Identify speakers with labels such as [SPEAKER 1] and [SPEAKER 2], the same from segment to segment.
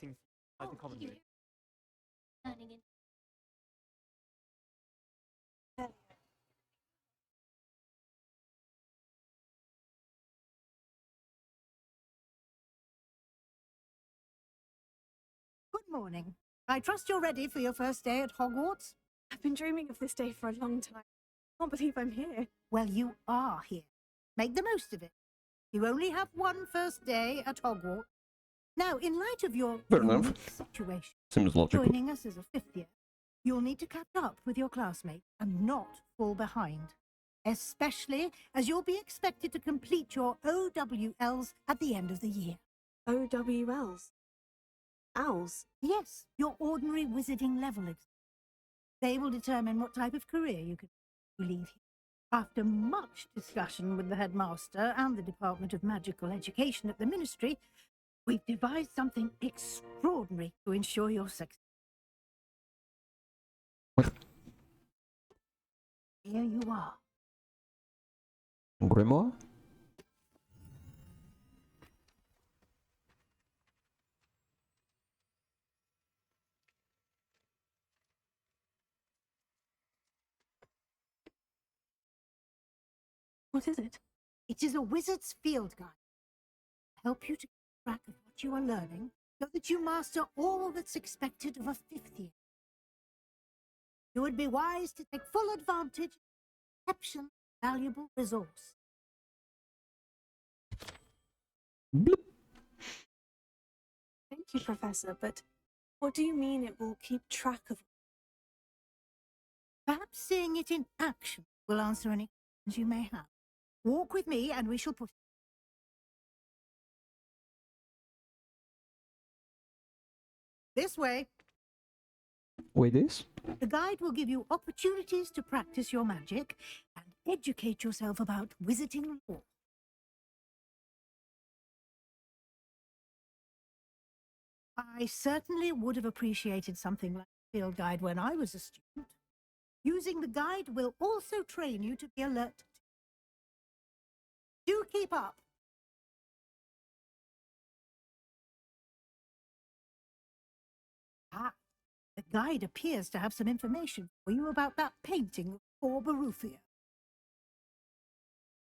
[SPEAKER 1] waiting at the common room.
[SPEAKER 2] Good morning. I trust you're ready for your first day at Hogwarts?
[SPEAKER 3] I've been dreaming of this day for a long time. I can't believe I'm here.
[SPEAKER 2] Well, you are here. Make the most of it. You only have one first day at Hogwarts. Now, in light of your
[SPEAKER 4] Fair enough.
[SPEAKER 2] unique situation,
[SPEAKER 4] Seems logical.
[SPEAKER 2] joining us as a fifth year, you'll need to catch up with your classmates and not fall behind. Especially as you'll be expected to complete your OWLs at the end of the year.
[SPEAKER 3] OWLs? Owls?
[SPEAKER 2] Yes, your ordinary wizarding level exam. They will determine what type of career you could leave here. After much discussion with the headmaster and the Department of Magical Education at the Ministry, we've devised something extraordinary to ensure your success. Here you are.
[SPEAKER 4] Grimoire?
[SPEAKER 3] What is it?
[SPEAKER 2] It is a wizard's field guide. Help you to keep track of what you are learning so that you master all that's expected of a fifth year. You would be wise to take full advantage of exceptional, valuable resource.
[SPEAKER 4] Bloop.
[SPEAKER 3] Thank you, Professor, but what do you mean it will keep track of?
[SPEAKER 2] Perhaps seeing it in action will answer any questions you may have. Walk with me and we shall put this way.
[SPEAKER 4] Wait, this?
[SPEAKER 2] The guide will give you opportunities to practice your magic and educate yourself about wizarding lore. I certainly would have appreciated something like a field guide when I was a student. Using the guide will also train you to be alert. Do keep up. Ah, the guide appears to have some information for you about that painting of Baruthia.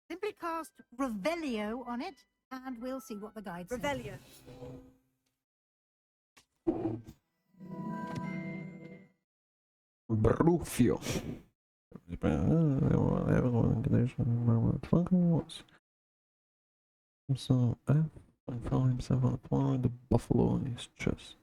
[SPEAKER 2] Simply cast Revelio on it, and we'll see what the guide says.
[SPEAKER 3] Revelio.
[SPEAKER 4] Brufio. So, I found himself on the floor with the buffalo on his chest.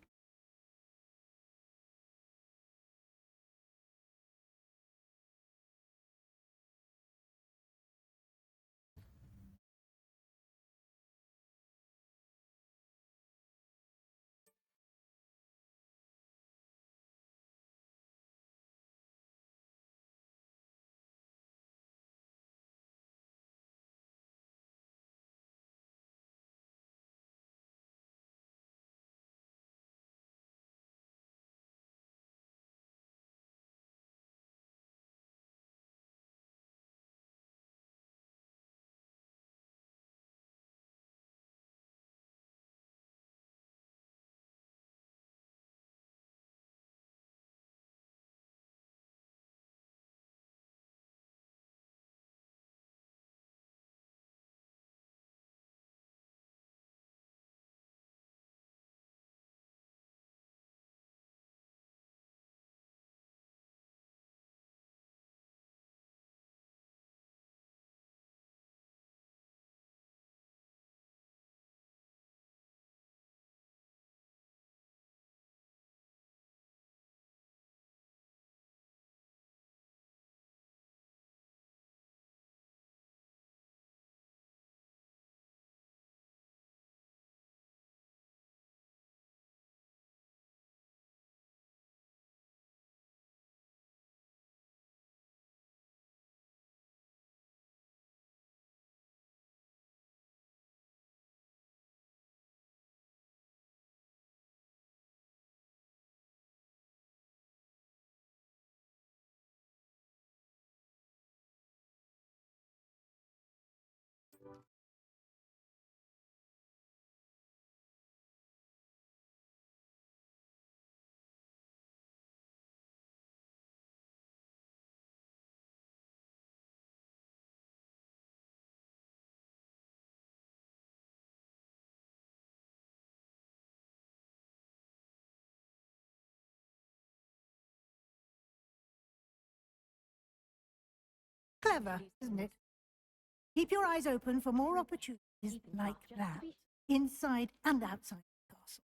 [SPEAKER 2] Clever, isn't it? Keep your eyes open for more opportunities like that, inside and outside the castle.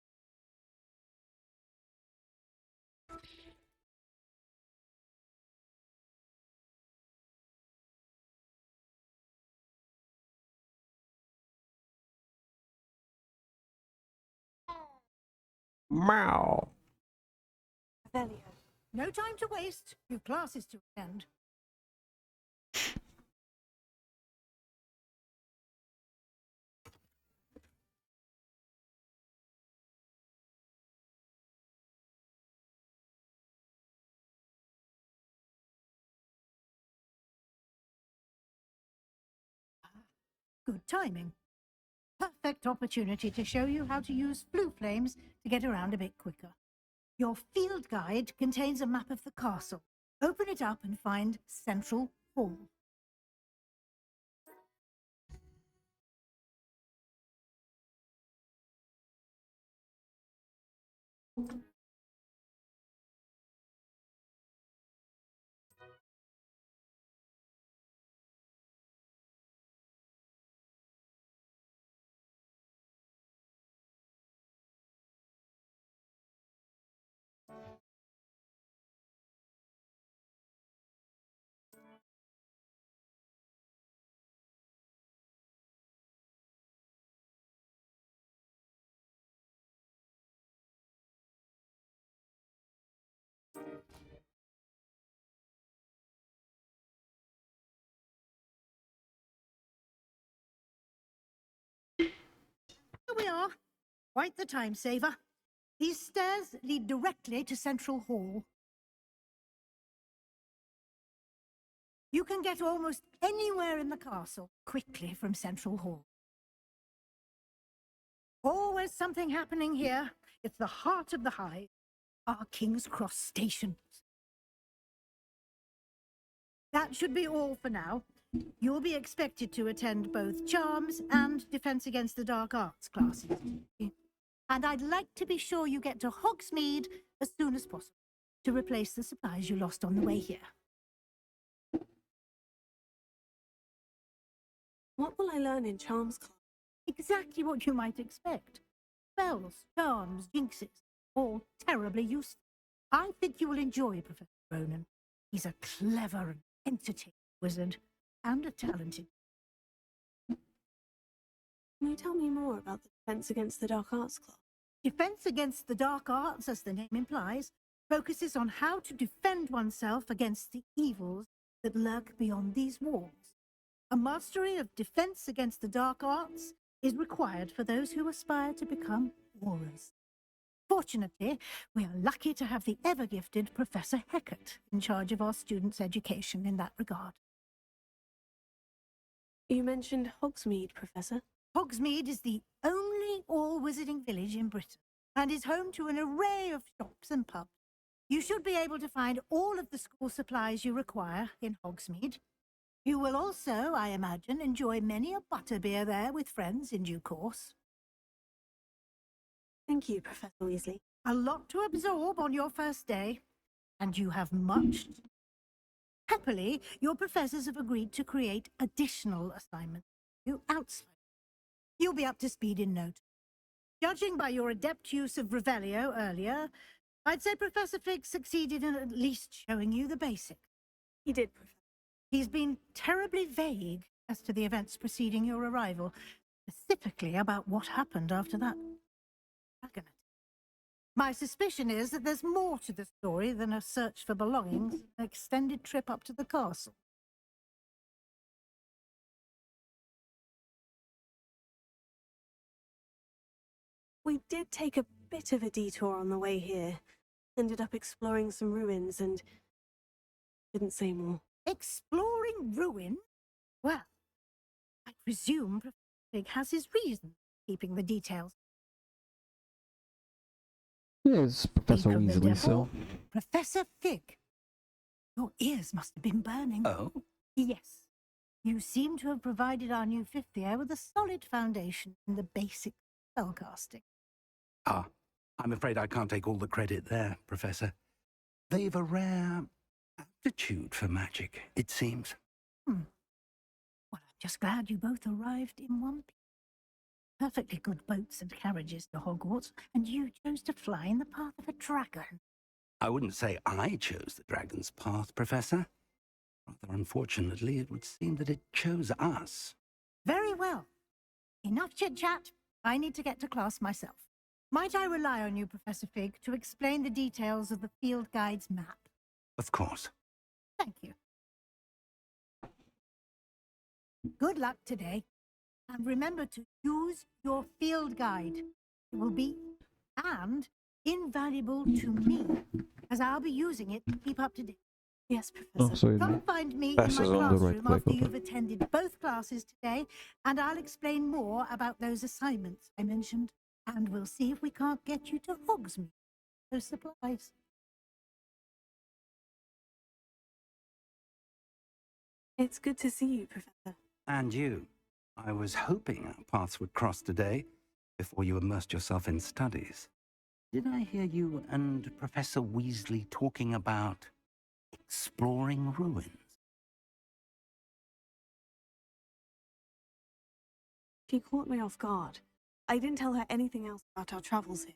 [SPEAKER 4] Meow.
[SPEAKER 3] Revelio.
[SPEAKER 2] No time to waste. You've classes to attend. Good timing. Perfect opportunity to show you how to use blue flames to get around a bit quicker. Your field guide contains a map of the castle. Open it up and find Central Hall. Here we are. Quite the time saver. These stairs lead directly to Central Hall. You can get almost anywhere in the castle quickly from Central Hall. Always something happening here. It's the heart of the Hive, our King's Cross station. That should be all for now. You'll be expected to attend both Charms and Defense Against the Dark Arts classes. And I'd like to be sure you get to Hogsmeade as soon as possible to replace the supplies you lost on the way here.
[SPEAKER 3] What will I learn in Charms class?
[SPEAKER 2] Exactly what you might expect. Spells, charms, jinxes, all terribly useful. I think you will enjoy Professor Ronan. He's a clever and entertaining wizard, and a talented.
[SPEAKER 3] Can you tell me more about the Defense Against the Dark Arts class?
[SPEAKER 2] Defense Against the Dark Arts, as the name implies, focuses on how to defend oneself against the evils that lurk beyond these walls. A mastery of Defense Against the Dark Arts is required for those who aspire to become aurors. Fortunately, we are lucky to have the ever-gifted Professor Hecat in charge of our students' education in that regard.
[SPEAKER 3] You mentioned Hogsmeade, Professor.
[SPEAKER 2] Hogsmeade is the only all-wizarding village in Britain and is home to an array of shops and pubs. You should be able to find all of the school supplies you require in Hogsmeade. You will also, I imagine, enjoy many a butterbeer there with friends in due course.
[SPEAKER 3] Thank you, Professor Weasley.
[SPEAKER 2] A lot to absorb on your first day, and you have much. Happily, your professors have agreed to create additional assignments for you outside. You'll be up to speed in no time. Judging by your adept use of Revelio earlier, I'd say Professor Fig succeeded in at least showing you the basics.
[SPEAKER 3] He did, Professor.
[SPEAKER 2] He's been terribly vague as to the events preceding your arrival, specifically about what happened after that dragon. My suspicion is that there's more to the story than a search for belongings, an extended trip up to the castle.
[SPEAKER 3] We did take a bit of a detour on the way here. Ended up exploring some ruins and didn't say more.
[SPEAKER 2] Exploring ruins? Well, I presume Professor Fig has his reasons for keeping the details.
[SPEAKER 4] Yes, Professor
[SPEAKER 2] Speak of the
[SPEAKER 4] Weasley, so.
[SPEAKER 2] devil, Professor Fig. Your ears must have been burning.
[SPEAKER 1] Oh?
[SPEAKER 2] Yes. You seem to have provided our new fifth year with a solid foundation in the basic spellcasting.
[SPEAKER 1] Ah, I'm afraid I can't take all the credit there, Professor. They've a rare aptitude for magic, it seems.
[SPEAKER 2] Hmm. Well, I'm just glad you both arrived in one piece. Perfectly good boats and carriages to Hogwarts, and you chose to fly in the path of a dragon.
[SPEAKER 1] I wouldn't say I chose the dragon's path, Professor. Rather unfortunately, it would seem that it chose us.
[SPEAKER 2] Very well. Enough chit-chat. I need to get to class myself. Might I rely on you, Professor Fig, to explain the details of the field guide's map?
[SPEAKER 1] Of course.
[SPEAKER 2] Thank you. Good luck today. And remember to use your field guide. It will be and invaluable to me, as I'll be using it to keep up to date.
[SPEAKER 3] Yes,
[SPEAKER 4] Oh,
[SPEAKER 3] Professor.
[SPEAKER 4] so it
[SPEAKER 2] Come find me in my
[SPEAKER 4] passes on the right
[SPEAKER 2] classroom
[SPEAKER 4] click
[SPEAKER 2] after
[SPEAKER 4] button.
[SPEAKER 2] you've attended both classes today, and I'll explain more about those assignments I mentioned. And we'll see if we can't get you to Hogsmeade for supplies.
[SPEAKER 3] It's good to see you, Professor.
[SPEAKER 1] And you. I was hoping our paths would cross today, before you immersed yourself in studies. Did I hear you and Professor Weasley talking about exploring ruins?
[SPEAKER 3] She caught me off guard. I didn't tell her anything else about our travels here.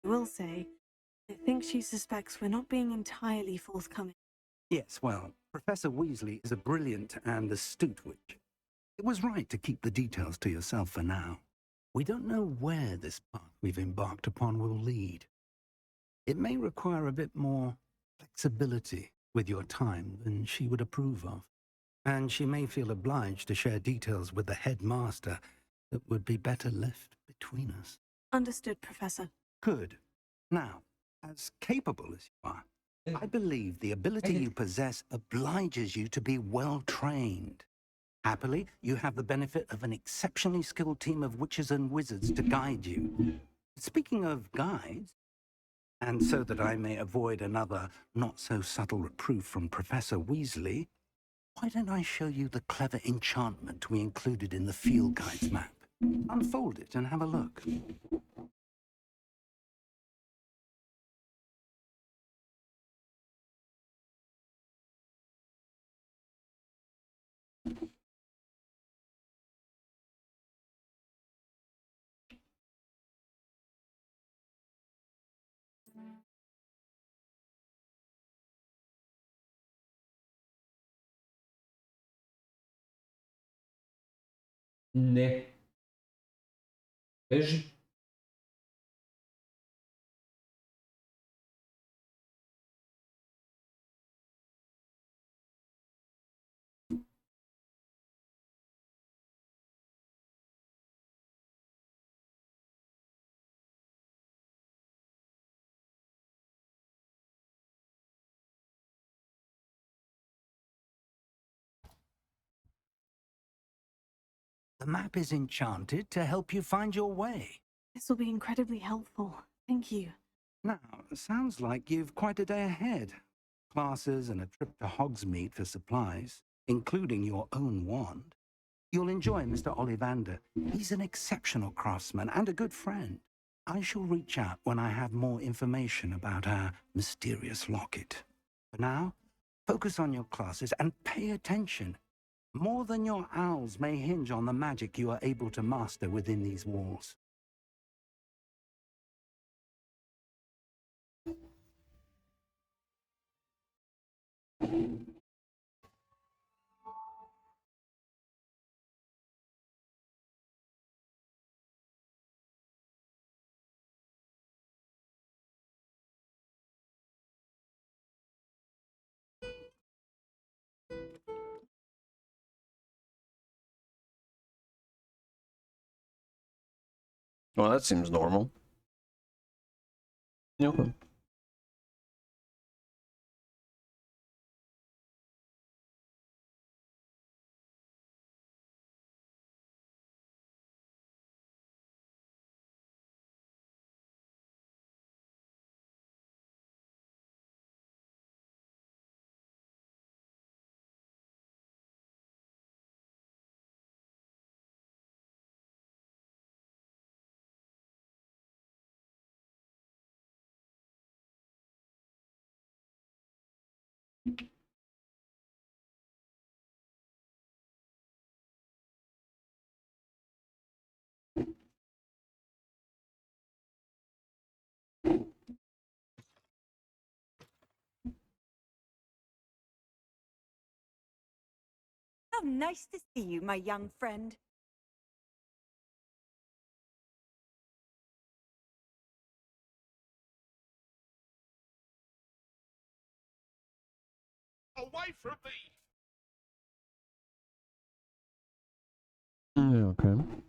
[SPEAKER 3] I will say, I think she suspects we're not being entirely forthcoming.
[SPEAKER 1] Yes, well, Professor Weasley is a brilliant and astute witch. It was right to keep the details to yourself for now. We don't know where this path we've embarked upon will lead. It may require a bit more flexibility with your time than she would approve of. And she may feel obliged to share details with the headmaster that would be better left between us.
[SPEAKER 3] Understood, Professor.
[SPEAKER 1] Good. Now, as capable as you are, I believe the ability you possess obliges you to be well trained. Happily, you have the benefit of an exceptionally skilled team of witches and wizards to guide you. Speaking of guides, and so that I may avoid another not-so-subtle reproof from Professor Weasley, why don't I show you the clever enchantment we included in the field guide's map? Unfold it and have a look.
[SPEAKER 5] Ne. Veja.
[SPEAKER 1] The map is enchanted to help you find your way.
[SPEAKER 3] This will be incredibly helpful. Thank you.
[SPEAKER 1] Now, sounds like you've quite a day ahead. Classes and a trip to Hogsmeade for supplies, including your own wand. You'll enjoy Mr. Ollivander. He's an exceptional craftsman and a good friend. I shall reach out when I have more information about our mysterious locket. For now, focus on your classes and pay attention. More than your owls may hinge on the magic you are able to master within these walls.
[SPEAKER 4] Well, that seems normal. Okay.
[SPEAKER 6] How nice to see you, my young friend.
[SPEAKER 7] Away from me!
[SPEAKER 4] Yeah, okay.